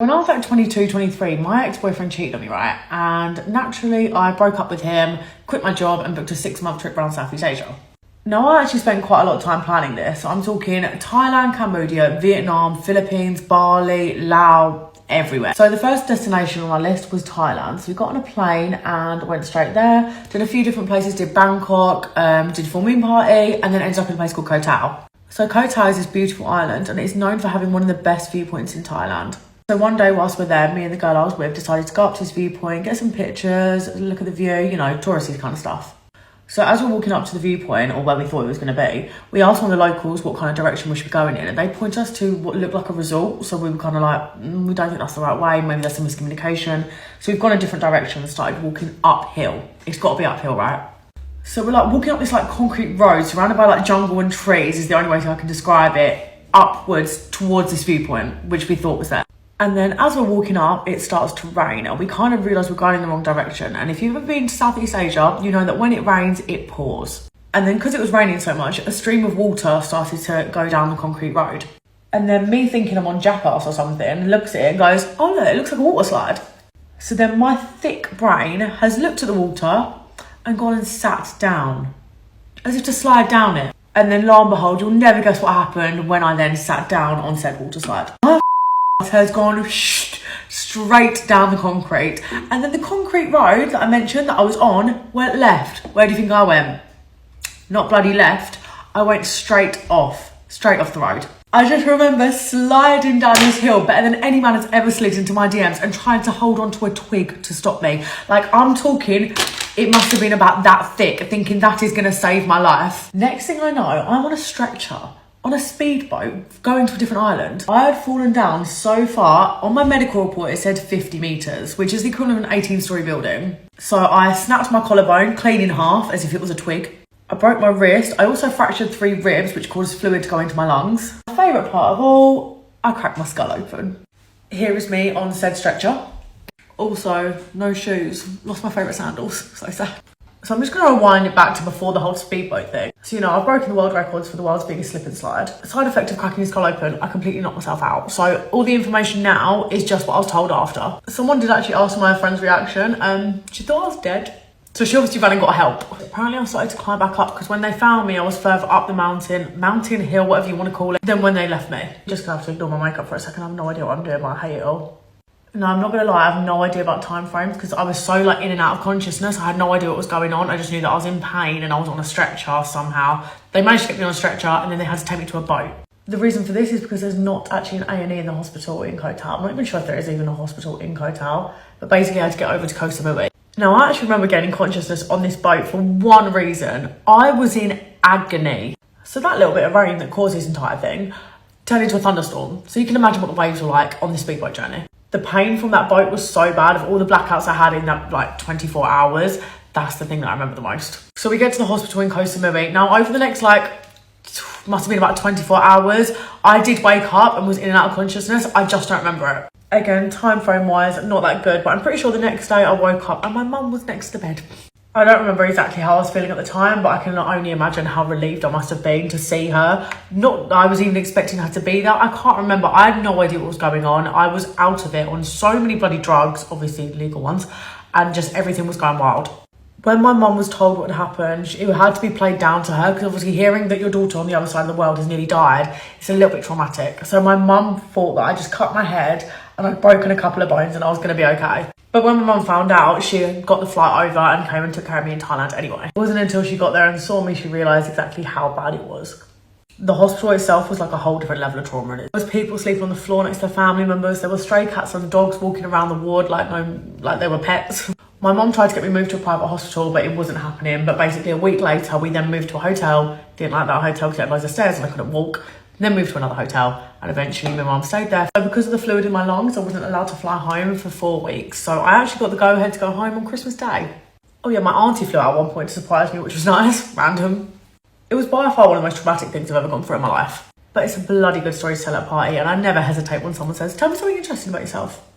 when I was like 22, 23, my ex-boyfriend cheated on me, right? And naturally, I broke up with him, quit my job and booked a 6-month trip around Southeast Asia. Now, I actually spent quite a lot of time planning this. I'm talking Thailand, Cambodia, Vietnam, Philippines, Bali, Laos, everywhere. So the first destination on our list was Thailand. So we got on a plane and went straight there. Did a few different places, did Bangkok, did a full moon party, and then ended up in a place called Koh Tao. So Koh Tao is this beautiful island and it's known for having one of the best viewpoints in Thailand. So one day whilst we're there, me and the girl I was with decided to go up to this viewpoint, get some pictures, look at the view, you know, touristy kind of stuff. So as we're walking up to the viewpoint, or where we thought it was going to be, we asked one of the locals what kind of direction we should be going in, and they pointed us to what looked like a resort. So we were kind of like, we don't think that's the right way, maybe there's some miscommunication. So we've gone a different direction and started walking uphill. It's got to be uphill, right? So we're like walking up this like concrete road surrounded by like jungle and trees is the only way I can describe it, upwards towards this viewpoint, which we thought was there. And then as we're walking up, it starts to rain and we kind of realise we're going in the wrong direction. And if you've ever been to Southeast Asia, you know that when it rains, it pours. And then because it was raining so much, a stream of water started to go down the concrete road. And then me thinking I'm on Jackass or something, looks at it and goes, oh no, it looks like a water slide. So then my thick brain has looked at the water and gone and sat down, as if to slide down it. And then lo and behold, you'll never guess what happened when I then sat down on said water slide. Has gone straight down the concrete, and then the concrete road that I mentioned that I was on went left. Where do you think I went? Not bloody left, I went straight off the road. I just remember sliding down this hill better than any man has ever slid into my DMs and trying to hold on to a twig to stop me. Like, I'm talking, it must have been about that thick, thinking that is going to save my life. Next thing I know, I'm on a stretcher on a speedboat going to a different island. I had fallen down so far. On my medical report, it said 50 metres, which is the equivalent of an 18-storey building. So I snapped my collarbone clean in half as if it was a twig. I broke my wrist. I also fractured 3 ribs, which caused fluid to go into my lungs. My favourite part of all, I cracked my skull open. Here is me on said stretcher. Also, no shoes. Lost my favourite sandals. So sad. So I'm just going to rewind it back to before the whole speedboat thing. So, you know, I've broken the world records for the world's biggest slip and slide. Side effect of cracking his skull open, I completely knocked myself out. So all the information now is just what I was told after. Someone did actually ask my friend's reaction. She thought I was dead. So she obviously ran and got help. Apparently I started to climb back up because when they found me, I was further up the mountain, hill, whatever you want to call it, than when they left me. Just going to have to ignore my makeup for a second. I have no idea what I'm doing, but I hate it all. No, I'm not going to lie, I have no idea about time frames because I was so like in and out of consciousness. I had no idea what was going on. I just knew that I was in pain and I was on a stretcher somehow. They managed to get me on a stretcher and then they had to take me to a boat. The reason for this is because there's not actually an A&E in the hospital in Koh Tao. I'm not even sure if there is even a hospital in Koh Tao, but basically I had to get over to Koh Samui. Now, I actually remember getting consciousness on this boat for one reason. I was in agony. So that little bit of rain that caused this entire thing turned into a thunderstorm. So you can imagine what the waves were like on this speedboat journey. The pain from that boat was so bad. Of all the blackouts I had in that like 24 hours, that's the thing that I remember the most. So we get to the hospital in Koh Samui. Now, over the next like, must have been about 24 hours, I did wake up and was in and out of consciousness. I just don't remember it. Again, time frame wise, not that good, but I'm pretty sure the next day I woke up and my mum was next to bed. I don't remember exactly how I was feeling at the time, but I can only imagine how relieved I must have been to see her. Not that I was even expecting her to be there. I can't remember. I had no idea what was going on. I was out of it on so many bloody drugs, obviously legal ones, and just everything was going wild. When my mum was told what had happened, it had to be played down to her because obviously hearing that your daughter on the other side of the world has nearly died, it's a little bit traumatic. So my mum thought that I just cut my head and I'd broken a couple of bones and I was going to be okay. But when my mum found out, she got the flight over and came and took care of me in Thailand anyway. It wasn't until she got there and saw me she realised exactly how bad it was. The hospital itself was like a whole different level of trauma. There was people sleeping on the floor next to their family members. There were stray cats and dogs walking around the ward like they were pets. My mum tried to get me moved to a private hospital, but it wasn't happening. But basically a week later, we then moved to a hotel. Didn't like that hotel because it had loads of stairs and I couldn't walk. Then moved to another hotel and eventually my mum stayed there. So because of the fluid in my lungs, I wasn't allowed to fly home for 4 weeks. So I actually got the go-ahead to go home on Christmas Day. Oh yeah, my auntie flew out at one point to surprise me, which was nice, random. It was by far one of the most traumatic things I've ever gone through in my life. But it's a bloody good story to tell at a party and I never hesitate when someone says, tell me something interesting about yourself.